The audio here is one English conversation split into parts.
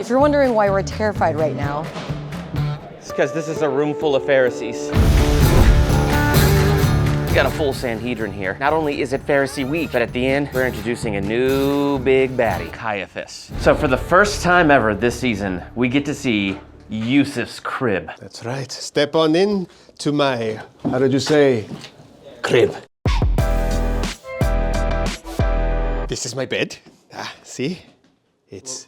If you're wondering why we're terrified right now, It's because this is a room full of Pharisees. We got a full Sanhedrin here. Not only is it Pharisee week, but at the end, we're introducing a new big baddie, Caiaphas. So for the first time ever this season, we get to see Yusuf's crib. That's right. Step on in to my, how did you say, crib. This is my bed. See? It's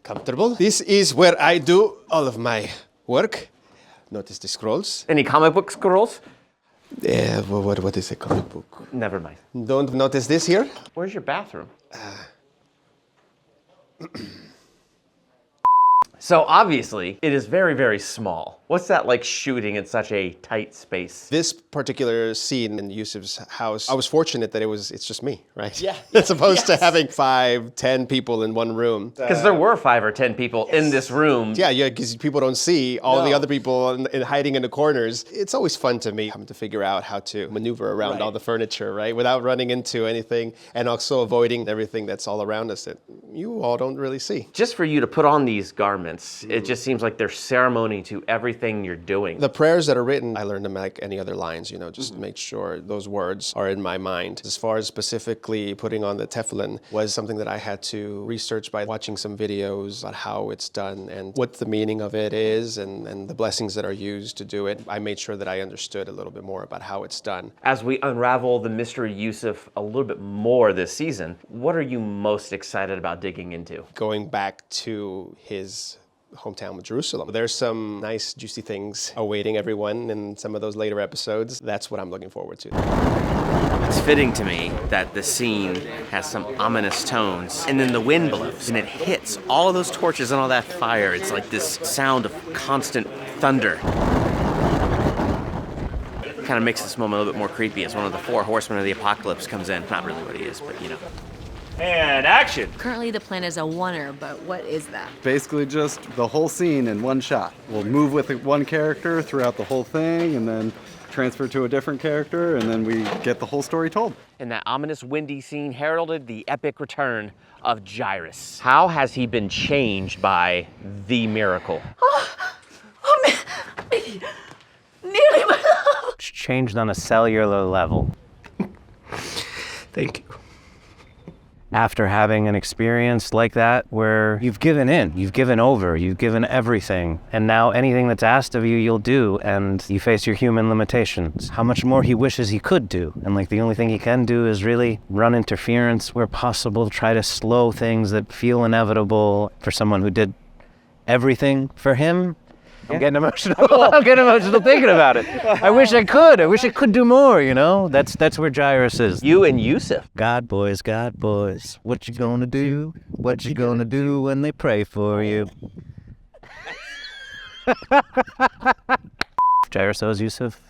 comfortable. This is where I do all of my work. Notice the scrolls. Any comic book scrolls? Yeah, what is a comic book? Never mind. Don't notice this here? Where's your bathroom? So obviously, it is very, very small. What's that like shooting in such a tight space? This particular scene in Yusuf's house, I was fortunate that it's just me, right? Yeah. As opposed to having 5, 10 people in one room. Because there were 5 or 10 people in this room. Yeah, because people don't see all the other people hiding in the corners. It's always fun to me having to figure out how to maneuver around all the furniture, right? Without running into anything and also avoiding everything that's all around us that you all don't really see. Just for you to put on these garments, it just seems like there's ceremony to everything you're doing. The prayers that are written, I learned them like any other lines, just make sure those words are in my mind. As far as specifically putting on the tefillin was something that I had to research by watching some videos on how it's done and what the meaning of it is and the blessings that are used to do it. I made sure that I understood a little bit more about how it's done. As we unravel the mystery Yusuf a little bit more this season, what are you most excited about digging into? Going back to his hometown of Jerusalem. There's some nice juicy things awaiting everyone in some of those later episodes. That's what I'm looking forward to. It's fitting to me that the scene has some ominous tones, and then the wind blows, and it hits all of those torches and all that fire. It's like this sound of constant thunder. Kind of makes this moment a little bit more creepy as one of the 4 horsemen of the apocalypse comes in. Not really what he is, but you know. And action! Currently the plan is a oneer, but what is that? Basically just the whole scene in one shot. We'll move with one character throughout the whole thing and then transfer to a different character and then we get the whole story told. And that ominous windy scene heralded the epic return of Jairus. How has he been changed by the miracle? Oh man, nearly my love. It's changed on a cellular level. Thank you. After having an experience like that where you've given in, you've given over, you've given everything, and now anything that's asked of you, you'll do, and you face your human limitations. How much more he wishes he could do. And like the only thing he can do is really run interference where possible, try to slow things that feel inevitable for someone who did everything for him. I'm getting emotional. I'm getting emotional thinking about it. I wish I could. I wish I could do more, That's where Jairus is. You and Yusuf. God boys, what you gonna do? What you gonna do when they pray for you? Jairus owes Yusuf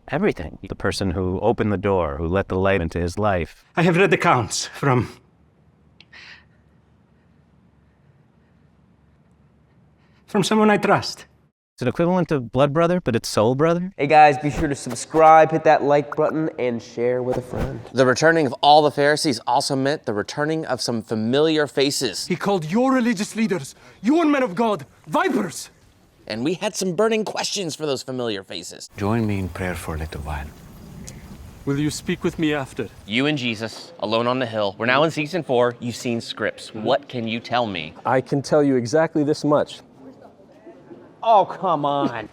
everything. The person who opened the door, who let the light into his life. I have read accounts from someone I trust. It's an equivalent of blood brother, but it's soul brother. Hey guys, be sure to subscribe, hit that like button, and share with a friend. The returning of all the Pharisees also meant the returning of some familiar faces. He called your religious leaders, you men of God, vipers. And we had some burning questions for those familiar faces. Join me in prayer for a little while. Will you speak with me after? You and Jesus, alone on the hill. We're now in season 4. You've seen scripts. What can you tell me? I can tell you exactly this much. Oh, come on.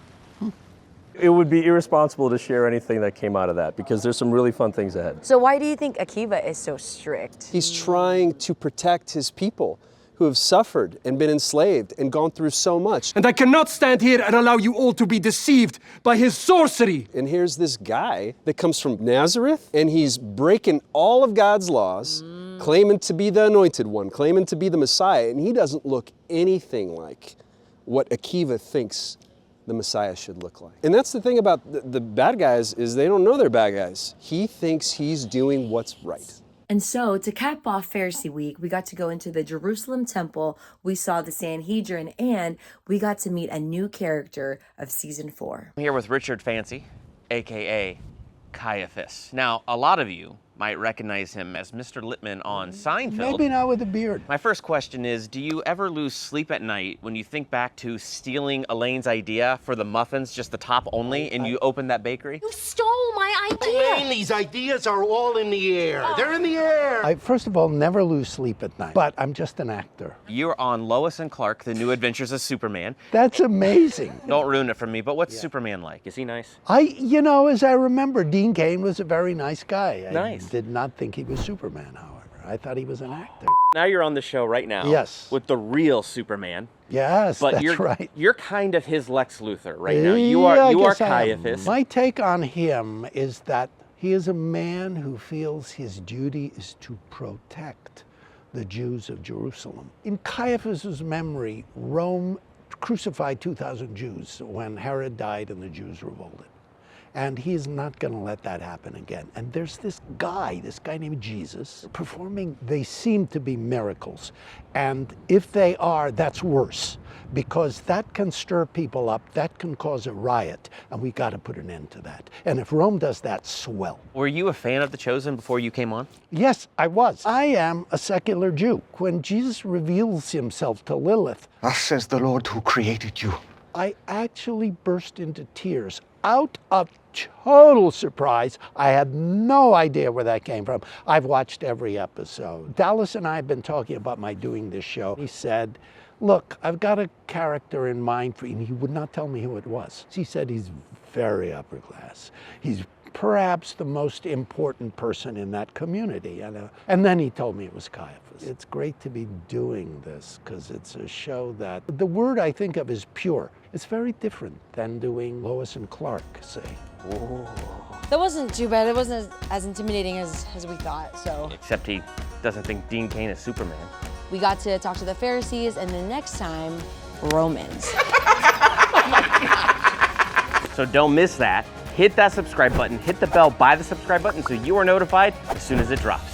It would be irresponsible to share anything that came out of that because there's some really fun things ahead. so why do you think Akiva is so strict? He's trying to protect his people who have suffered and been enslaved and gone through so much. And I cannot stand here and allow you all to be deceived by his sorcery. And here's this guy that comes from Nazareth and he's breaking all of God's laws, claiming to be the anointed one, claiming to be the Messiah, and he doesn't look anything like what Akiva thinks the Messiah should look like. And that's the thing about the bad guys is they don't know they're bad guys. He thinks he's doing what's right. And so, to cap off Pharisee week, we got to go into the Jerusalem temple, we saw the Sanhedrin, and we got to meet a new character of season 4. I'm here with Richard Fancy, AKA Caiaphas. Now, a lot of you might recognize him as Mr. Lippman on Seinfeld. Maybe not with a beard. My first question is, do you ever lose sleep at night when you think back to stealing Elaine's idea for the muffins, just the top only, and you opened that bakery? You stole my idea. Elaine, these ideas are all in the air. They're in the air. I, first of all, never lose sleep at night, but I'm just an actor. You're on Lois and Clark, The New Adventures of Superman. That's amazing. Don't ruin it for me, but what's Superman like? Is he nice? You know, as I remember, Dean Cain was a very nice guy. Nice. I did not think he was Superman, however. I thought he was an actor. Now you're on the show right now. Yes. With the real Superman. Yes, But that's you're, right. You're kind of his Lex Luthor right now. You are Caiaphas. My take on him is that he is a man who feels his duty is to protect the Jews of Jerusalem. In Caiaphas' memory, Rome crucified 2,000 Jews when Herod died and the Jews revolted. And he's not going to let that happen again. And there's this guy named Jesus, performing, they seem to be miracles. And if they are, that's worse, because that can stir people up, that can cause a riot, and we got to put an end to that. And if Rome does that, swell. Were you a fan of The Chosen before you came on? Yes, I was. I am a secular Jew. When Jesus reveals himself to Lilith, Thus says the Lord who created you. I actually burst into tears out of total surprise. I had no idea where that came from. I've watched every episode. Dallas and I have been talking about my doing this show. He said, look, I've got a character in mind for you. And he would not tell me who it was. He said he's very upper class. He's perhaps the most important person in that community. And then he told me it was Caiaphas. It's great to be doing this because it's a show that, the word I think of is pure. It's very different than doing Lois and Clark, say. Whoa. That wasn't too bad. It wasn't as intimidating as we thought, so. Except he doesn't think Dean Cain is Superman. We got to talk to the Pharisees, and then next time, Romans. So don't miss that. Hit that subscribe button, hit the bell by the subscribe button so you are notified as soon as it drops.